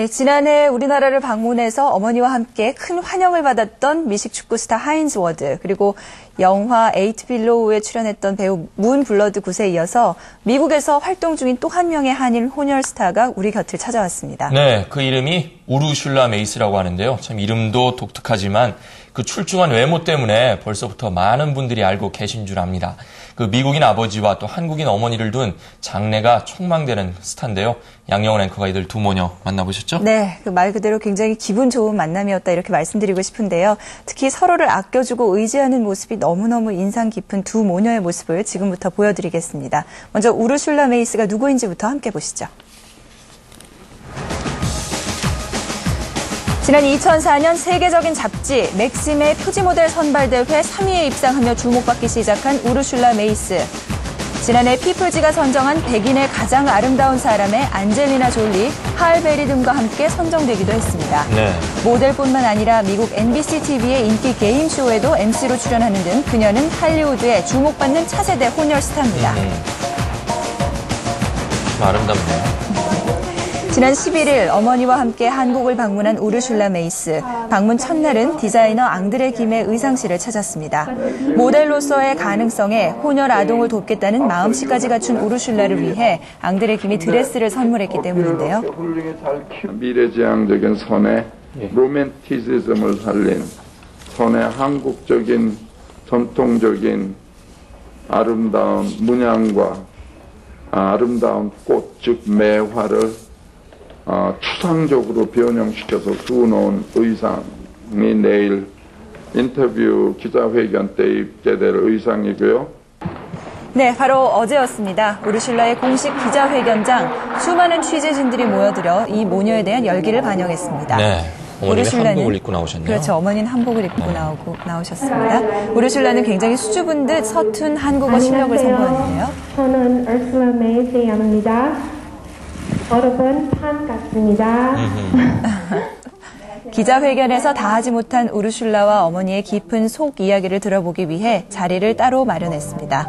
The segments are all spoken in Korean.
네, 지난해 우리나라를 방문해서 어머니와 함께 큰 환영을 받았던 미식 축구 스타 하인즈 워드, 그리고 영화 에이트 빌로우에 출연했던 배우 문 블러드 굿에 이어서 미국에서 활동 중인 또 한 명의 한일 혼혈 스타가 우리 곁을 찾아왔습니다. 네, 그 이름이 우르슐라 메이스라고 하는데요. 참 이름도 독특하지만 그 출중한 외모 때문에 벌써부터 많은 분들이 알고 계신 줄 압니다. 그 미국인 아버지와 또 한국인 어머니를 둔 장래가 촉망되는 스타인데요. 양영은 앵커가 이들 두 모녀 만나보셨죠? 네, 그 말 그대로 굉장히 기분 좋은 만남이었다 이렇게 말씀드리고 싶은데요. 특히 서로를 아껴주고 의지하는 모습이 너무너무 인상 깊은 두 모녀의 모습을 지금부터 보여드리겠습니다. 먼저 우르슐라 메이스가 누구인지부터 함께 보시죠. 지난 2004년 세계적인 잡지 맥심의 표지 모델 선발대회 3위에 입상하며 주목받기 시작한 우르슐라 메이스. 지난해 피플지가 선정한 백인의 가장 아름다운 사람의 안젤리나 졸리, 하얼 베리 등과 함께 선정되기도 했습니다. 네. 모델뿐만 아니라 미국 NBC TV의 인기 게임쇼에도 MC로 출연하는 등 그녀는 할리우드의 주목받는 차세대 혼혈 스타입니다. 좀 아름답네요. 지난 11일 어머니와 함께 한국을 방문한 우르슐라 메이스. 방문 첫날은 디자이너 앙드레 김의 의상실을 찾았습니다. 모델로서의 가능성에 혼혈 아동을 돕겠다는 마음씨까지 갖춘 우르슐라를 위해 앙드레 김이 드레스를 선물했기 때문인데요. 미래지향적인 선의 로맨티시즘을 살린 선의 한국적인 전통적인 아름다운 문양과 아름다운 꽃, 즉 매화를 추상적으로 변형시켜서 주워놓은 의상이 내일 인터뷰 기자회견 때 입게 될 의상이고요. 네, 바로 어제였습니다. 우르슐라의 공식 기자회견장, 수많은 취재진들이 모여들어 이 모녀에 대한 열기를 반영했습니다. 네, 어머니는 한복을 입고 나오셨네요. 그렇죠, 어머니는 한복을 입고 나오셨습니다. 우르슐라는 굉장히 수줍은 듯 서툰 한국어 실력을 선보였는데요. 저는 우르슐라 메이스입니다. 여러분 반갑습니다. 기자회견에서 다하지 못한 우르슐라와 어머니의 깊은 속 이야기를 들어보기 위해 자리를 따로 마련했습니다.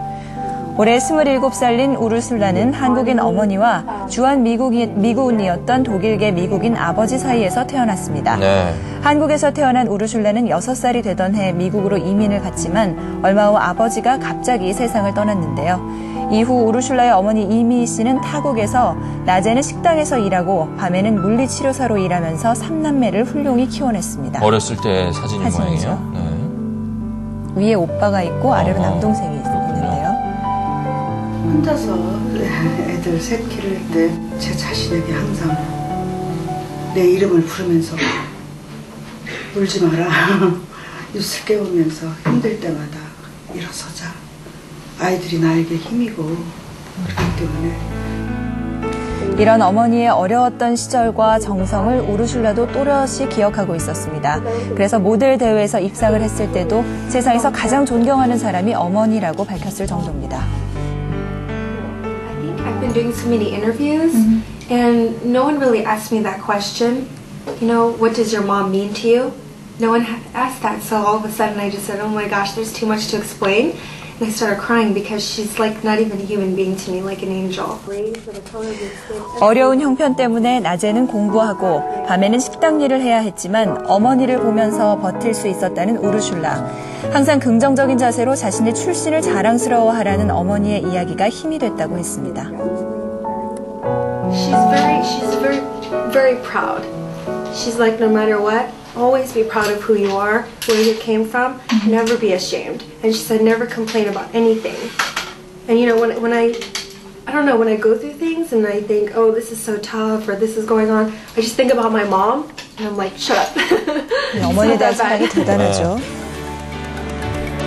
올해 27살인 우르슐라는 한국인 어머니와 주한 미군이었던 독일계 미국인 아버지 사이에서 태어났습니다. 네. 한국에서 태어난 우르슐라는 6살이 되던 해 미국으로 이민을 갔지만 얼마 후 아버지가 갑자기 세상을 떠났는데요. 이후 우르슐라의 어머니 이미희 씨는 타국에서 낮에는 식당에서 일하고 밤에는 물리치료사로 일하면서 3남매를 훌륭히 키워냈습니다. 어렸을 때 사진인 사진이죠. 모양이에요. 네. 위에 오빠가 있고 아래로 남동생이 있는데요. 혼자서 애들 셋 기를 때 제 자신에게 항상 내 이름을 부르면서 울지 마라. 뉴스를 깨우면서 힘들 때마다 일어서자. 아이들이 나에게 힘이고 그렇기 때문에. 이런 어머니의 어려웠던 시절과 정성을 우르슐라도 또렷이 기억하고 있었습니다. 그래서 모델 대회에서 입상을 했을 때도 세상에서 가장 존경하는 사람이 어머니라고 밝혔을 정도입니다. I've been doing so many interviews and no one really asked me that question. You know, what does your mom mean to you? No one asked that, so all of a sudden I just said, oh my gosh, there's too much to explain. And I started crying because she's like not even a human being to me, like an angel. 어려운 형편 때문에 낮에는 공부하고 밤에는 식당 일을 해야 했지만 어머니를 보면서 버틸 수 있었다는 우르슐라. 항상 긍정적인 자세로 자신의 출신을 자랑스러워하라는 어머니의 이야기가 힘이 됐다고 했습니다. She's very proud. She's like, no matter what, always be proud of who you are, where you came from, never be ashamed. And she said, never complain about anything. And you know, when I don't know, when I go through things and I think, oh, this is so tough or this is going on, I just think about my mom and I'm like, shut up. 어머니에 대한 사랑이 대단하죠.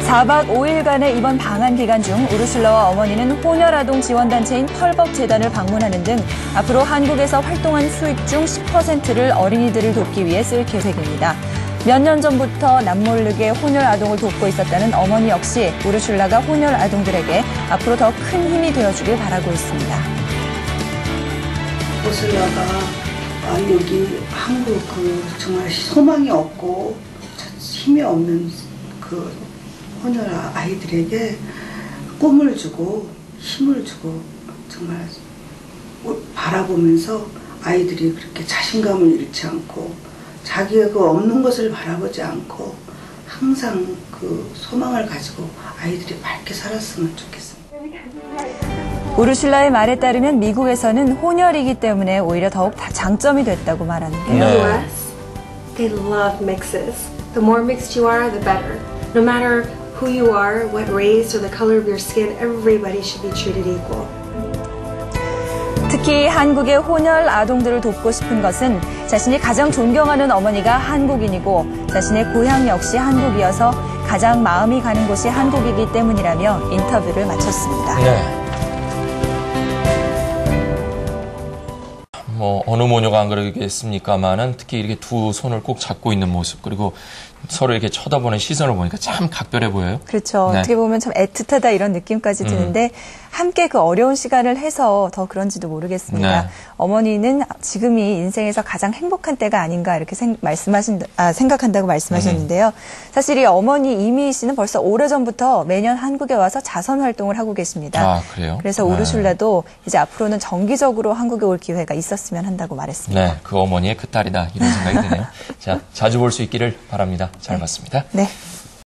4박 5일간의 이번 방한 기간 중 우르슐라와 어머니는 혼혈아동 지원단체인 펄벅 재단을 방문하는 등 앞으로 한국에서 활동한 수익 중 10%를 어린이들을 돕기 위해 쓸 계획입니다. 몇 년 전부터 남모르게 혼혈 아동을 돕고 있었다는 어머니 역시 우르슐라가 혼혈 아동들에게 앞으로 더 큰 힘이 되어주길 바라고 있습니다. 우르슐라가 여기 한국 정말 소망이 없고 힘이 없는 혼혈 아이들에게 꿈을 주고 힘을 주고 정말 바라보면서 아이들이 그렇게 자신감을 잃지 않고 자기가 그 없는 것을 바라보지 않고 항상 그 소망을 가지고 아이들이 밝게 살았으면 좋겠습니다. 우르슐라의 말에 따르면 미국에서는 혼혈이기 때문에 오히려 더욱 장점이 됐다고 말하는데요. US, they love mixes. The more mixed you are, the better. No matter who you are, what race or the color of your skin, everybody should be treated equal. 특히 한국의 혼혈 아동들을 돕고 싶은 것은 자신이 가장 존경하는 어머니가 한국인이고 자신의 고향 역시 한국이어서 가장 마음이 가는 곳이 한국이기 때문이라며 인터뷰를 마쳤습니다. 네. 뭐 어느 모녀가 안 그러겠습니까만은 특히 이렇게 두 손을 꼭 잡고 있는 모습 그리고 서로 이렇게 쳐다보는 시선을 보니까 참 각별해 보여요. 그렇죠. 네. 어떻게 보면 참 애틋하다 이런 느낌까지 드는데 함께 그 어려운 시간을 해서 더 그런지도 모르겠습니다. 네. 어머니는 지금이 인생에서 가장 행복한 때가 아닌가 이렇게 생각한다고 말씀하셨는데요. 사실 이 어머니 이미희 씨는 벌써 오래전부터 매년 한국에 와서 자선 활동을 하고 계십니다. 아, 그래요? 그래서 우르슐라도 이제 앞으로는 정기적으로 한국에 올 기회가 있었으면 한다고 말했습니다. 네, 그 어머니의 그 딸이다 이런 생각이 드네요. 자, 자주 볼 수 있기를 바랍니다. 잘 봤습니다. 네.